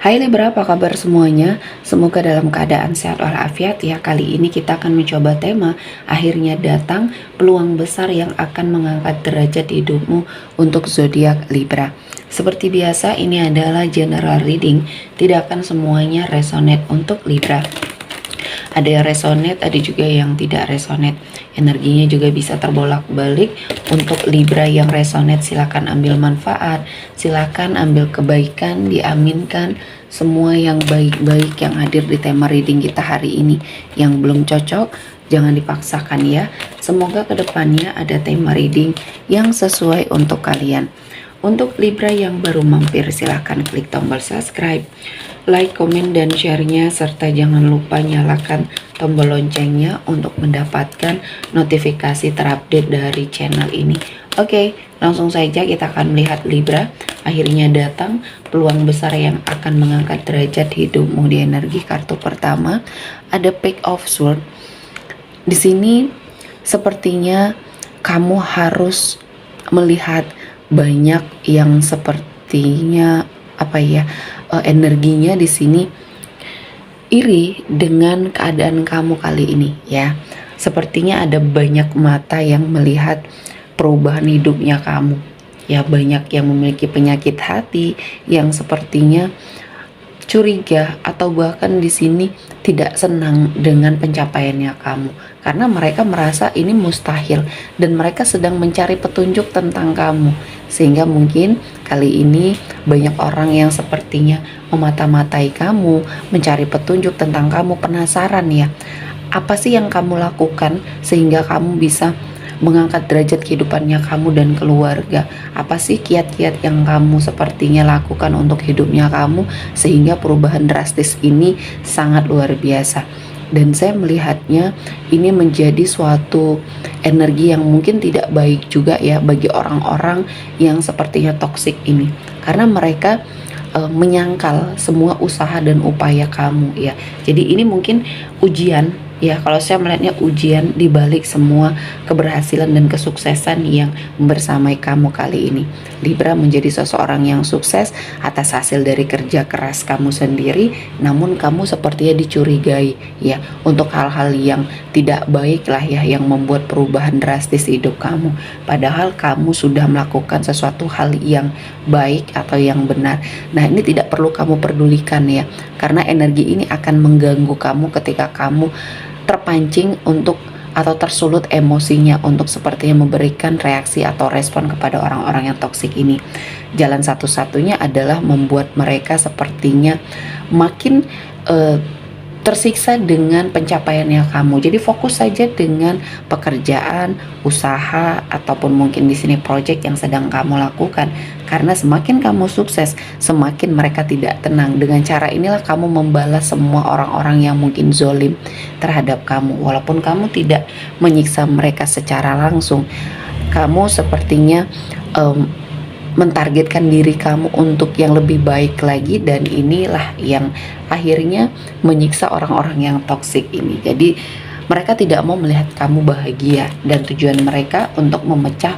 Hai Libra, apa kabar semuanya? Semoga dalam keadaan sehat walafiat ya. Kali ini kita akan mencoba tema akhirnya datang peluang besar yang akan mengangkat derajat hidupmu untuk zodiak Libra. Seperti biasa, ini adalah general reading, tidak akan semuanya resonate untuk Libra. Ada yang resonate, ada juga yang tidak resonate. Energinya juga bisa terbolak-balik. Untuk Libra yang resonate, silakan ambil manfaat, silakan ambil kebaikan, diaminkan semua yang baik-baik yang hadir di tema reading kita hari ini. Yang belum cocok, jangan dipaksakan ya. Semoga kedepannya ada tema reading yang sesuai untuk kalian. Untuk Libra yang baru mampir, silahkan klik tombol subscribe, like, komen, dan share-nya, serta jangan lupa nyalakan tombol loncengnya untuk mendapatkan notifikasi terupdate dari channel ini. Oke, langsung saja kita akan melihat Libra. Akhirnya datang peluang besar yang akan mengangkat derajat hidupmu. Di energi kartu pertama ada Page of Swords. Di sini sepertinya kamu harus melihat banyak yang sepertinya energinya di sini iri dengan keadaan kamu kali ini ya. Sepertinya ada banyak mata yang melihat perubahan hidupnya kamu ya. Banyak yang memiliki penyakit hati yang sepertinya curiga atau bahkan di sini tidak senang dengan pencapaiannya kamu, karena mereka merasa ini mustahil dan mereka sedang mencari petunjuk tentang kamu, sehingga mungkin kali ini banyak orang yang sepertinya memata-matai kamu, mencari petunjuk tentang kamu, penasaran ya, apa sih yang kamu lakukan sehingga kamu bisa mengangkat derajat kehidupannya kamu dan keluarga. Apa sih kiat-kiat yang kamu sepertinya lakukan untuk hidupnya kamu sehingga perubahan drastis ini sangat luar biasa. Dan saya melihatnya ini menjadi suatu energi yang mungkin tidak baik juga ya bagi orang-orang yang sepertinya toksik ini, karena mereka menyangkal semua usaha dan upaya kamu ya. Jadi ini mungkin ujian ya, kalau saya melihatnya ujian di balik semua keberhasilan dan kesuksesan yang bersamai kamu kali ini. Libra menjadi seseorang yang sukses atas hasil dari kerja keras kamu sendiri, namun kamu sepertinya dicurigai ya untuk hal-hal yang tidak baik lah ya, yang membuat perubahan drastis hidup kamu. Padahal kamu sudah melakukan sesuatu hal yang baik atau yang benar. Nah, ini tidak perlu kamu pedulikan ya, karena energi ini akan mengganggu kamu ketika kamu terpancing untuk atau tersulut emosinya untuk sepertinya memberikan reaksi atau respon kepada orang-orang yang toksik ini. Jalan satu-satunya adalah membuat mereka sepertinya makin tersiksa dengan pencapaiannya kamu. Jadi fokus saja dengan pekerjaan, usaha, ataupun mungkin di sini project yang sedang kamu lakukan. Karena semakin kamu sukses, semakin mereka tidak tenang. Dengan cara inilah kamu membalas semua orang-orang yang mungkin zolim terhadap kamu. Walaupun kamu tidak menyiksa mereka secara langsung, kamu sepertinya mentargetkan diri kamu untuk yang lebih baik lagi, dan inilah yang akhirnya menyiksa orang-orang yang toksik ini. Jadi mereka tidak mau melihat kamu bahagia dan tujuan mereka untuk memecah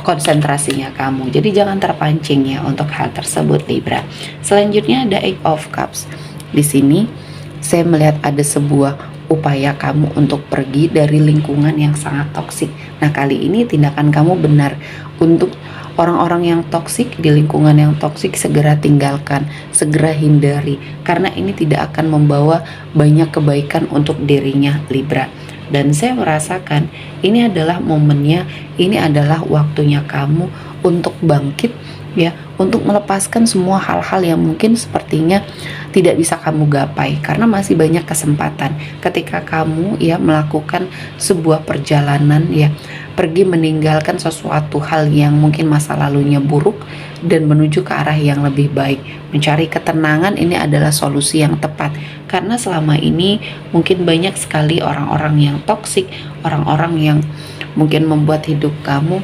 konsentrasinya kamu. Jadi jangan terpancing ya untuk hal tersebut Libra. Selanjutnya ada Eight of Cups. Di sini saya melihat ada sebuah upaya kamu untuk pergi dari lingkungan yang sangat toksik. Nah, kali ini tindakan kamu benar untuk orang-orang yang toksik, di lingkungan yang toksik segera tinggalkan, segera hindari, karena ini tidak akan membawa banyak kebaikan untuk dirinya Libra. Dan saya merasakan ini adalah momennya, ini adalah waktunya kamu untuk bangkit ya, untuk melepaskan semua hal-hal yang mungkin sepertinya tidak bisa kamu gapai, karena masih banyak kesempatan ketika kamu ya melakukan sebuah perjalanan ya, pergi meninggalkan sesuatu hal yang mungkin masa lalunya buruk dan menuju ke arah yang lebih baik. Mencari ketenangan ini adalah solusi yang tepat, karena selama ini mungkin banyak sekali orang-orang yang toksik, orang-orang yang mungkin membuat hidup kamu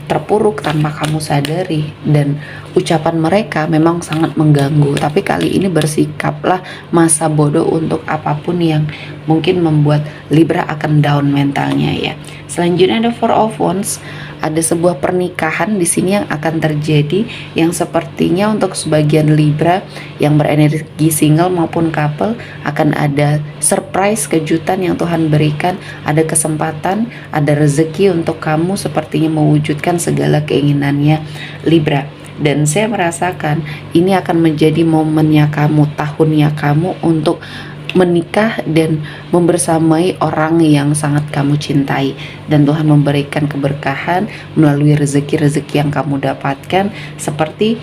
terpuruk tanpa kamu sadari, dan ucapan mereka memang sangat mengganggu. Tapi kali ini bersikaplah masa bodoh untuk apapun yang mungkin membuat Libra akan down mentalnya ya. Selanjutnya ada Four of Wands. ada sebuah pernikahan di sini yang akan terjadi, yang sepertinya untuk sebagian Libra yang berenergi single maupun couple akan ada surprise, kejutan yang Tuhan berikan, ada kesempatan, ada rezeki untuk kamu sepertinya mewujudkan segala keinginannya Libra. Dan saya merasakan ini akan menjadi momennya kamu, tahunnya kamu untuk menikah dan membersamai orang yang sangat kamu cintai, dan Tuhan memberikan keberkahan melalui rezeki-rezeki yang kamu dapatkan. Seperti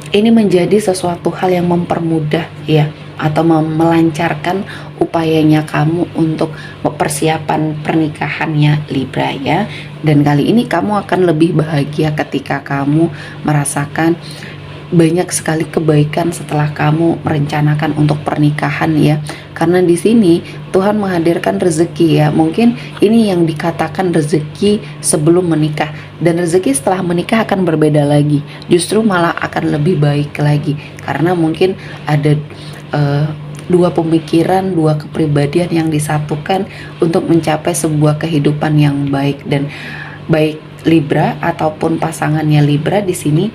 ini menjadi sesuatu hal yang mempermudah ya, atau melancarkan upayanya kamu untuk persiapan pernikahannya Libra ya. Dan kali ini kamu akan lebih bahagia ketika kamu merasakan banyak sekali kebaikan setelah kamu merencanakan untuk pernikahan ya. Karena di sini Tuhan menghadirkan rezeki ya. Mungkin ini yang dikatakan rezeki sebelum menikah, dan rezeki setelah menikah akan berbeda lagi. Justru malah akan lebih baik lagi, karena mungkin ada dua pemikiran, dua kepribadian yang disatukan untuk mencapai sebuah kehidupan yang baik. Dan baik Libra ataupun pasangannya Libra di sini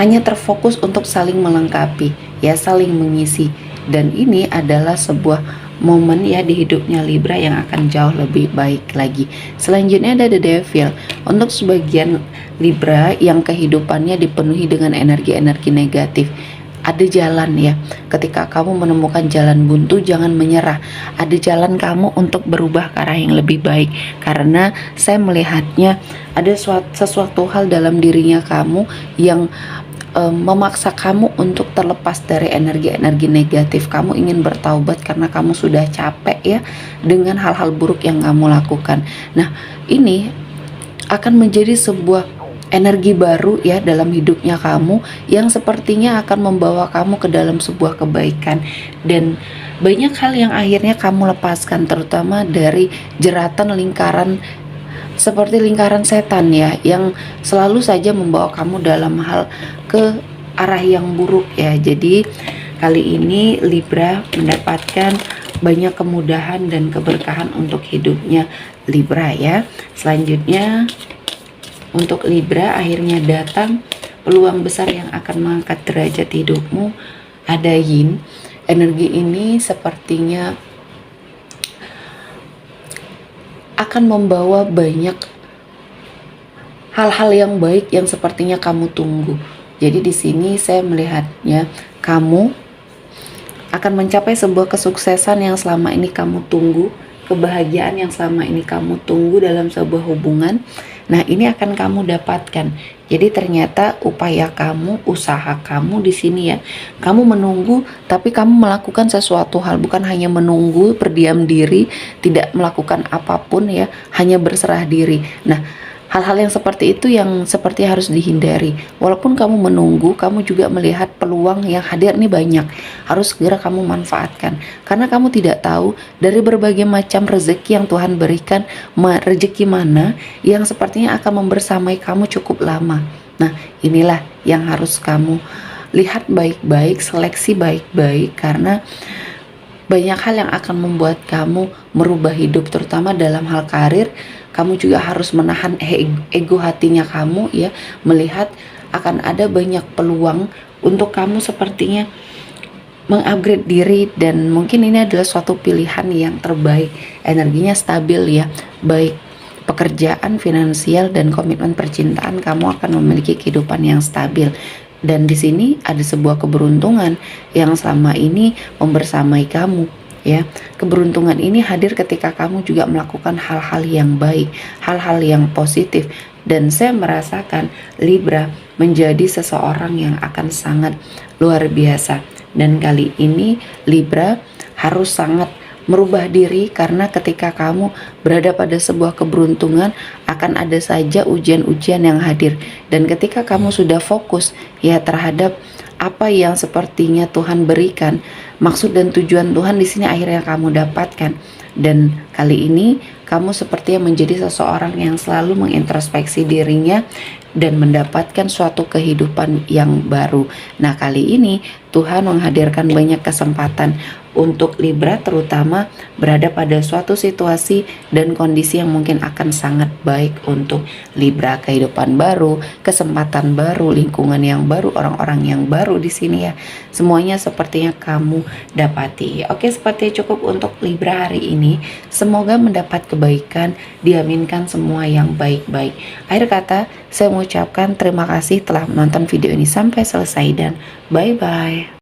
hanya terfokus untuk saling melengkapi ya, saling mengisi. Dan ini adalah sebuah momen ya di hidupnya Libra yang akan jauh lebih baik lagi. Selanjutnya ada The Devil. Untuk sebagian Libra yang kehidupannya dipenuhi dengan energi-energi negatif, ada jalan ya. Ketika kamu menemukan jalan buntu, jangan menyerah. Ada jalan kamu untuk berubah ke arah yang lebih baik. Karena saya melihatnya ada sesuatu hal dalam dirinya kamu yang memaksa kamu untuk terlepas dari energi-energi negatif. Kamu ingin bertaubat karena kamu sudah capek ya dengan hal-hal buruk yang kamu lakukan. Nah, ini akan menjadi sebuah energi baru ya dalam hidupnya kamu, yang sepertinya akan membawa kamu ke dalam sebuah kebaikan. Dan banyak hal yang akhirnya kamu lepaskan, terutama dari jeratan lingkaran seperti lingkaran setan ya, yang selalu saja membawa kamu dalam hal ke arah yang buruk ya. Jadi kali ini Libra mendapatkan banyak kemudahan dan keberkahan untuk hidupnya Libra ya. Selanjutnya untuk Libra akhirnya datang peluang besar yang akan mengangkat derajat hidupmu. Ada Yin. Energi ini sepertinya akan membawa banyak hal-hal yang baik yang sepertinya kamu tunggu. Jadi di sini saya melihatnya kamu akan mencapai sebuah kesuksesan yang selama ini kamu tunggu, kebahagiaan yang selama ini kamu tunggu dalam sebuah hubungan. Nah, ini akan kamu dapatkan. Jadi ternyata upaya kamu, usaha kamu di sini ya, kamu menunggu tapi kamu melakukan sesuatu hal, bukan hanya menunggu berdiam diri, tidak melakukan apapun ya, hanya berserah diri. Nah, hal-hal yang seperti itu yang seperti harus dihindari. Walaupun kamu menunggu, kamu juga melihat peluang yang hadir nih banyak. Harus segera kamu manfaatkan. Karena kamu tidak tahu dari berbagai macam rezeki yang Tuhan berikan, rezeki mana yang sepertinya akan membersamai kamu cukup lama. Nah, inilah yang harus kamu lihat baik-baik, seleksi baik-baik, karena banyak hal yang akan membuat kamu merubah hidup, terutama dalam hal karir. Kamu juga harus menahan ego hatinya kamu ya, melihat akan ada banyak peluang untuk kamu sepertinya mengupgrade diri, dan mungkin ini adalah suatu pilihan yang terbaik. Energinya stabil ya, baik pekerjaan, finansial, dan komitmen percintaan, kamu akan memiliki kehidupan yang stabil. Dan di sini ada sebuah keberuntungan yang selama ini membersamai kamu ya. Keberuntungan ini hadir ketika kamu juga melakukan hal-hal yang baik, hal-hal yang positif. Dan saya merasakan Libra menjadi seseorang yang akan sangat luar biasa. Dan kali ini Libra harus sangat merubah diri, karena ketika kamu berada pada sebuah keberuntungan akan ada saja ujian-ujian yang hadir. Dan ketika kamu sudah fokus ya terhadap apa yang sepertinya Tuhan berikan, maksud dan tujuan Tuhan di sini akhirnya kamu dapatkan. Dan kali ini kamu sepertinya menjadi seseorang yang selalu mengintrospeksi dirinya dan mendapatkan suatu kehidupan yang baru. Nah, kali ini Tuhan menghadirkan banyak kesempatan untuk Libra, terutama berada pada suatu situasi dan kondisi yang mungkin akan sangat baik untuk Libra. Kehidupan baru, kesempatan baru, lingkungan yang baru, orang-orang yang baru di sini ya. Semuanya sepertinya kamu dapati. Oke, seperti cukup untuk Libra hari ini. Semoga mendapat kebaikan, diaminkan semua yang baik-baik. Akhir kata, saya mengucapkan terima kasih telah menonton video ini sampai selesai dan bye-bye.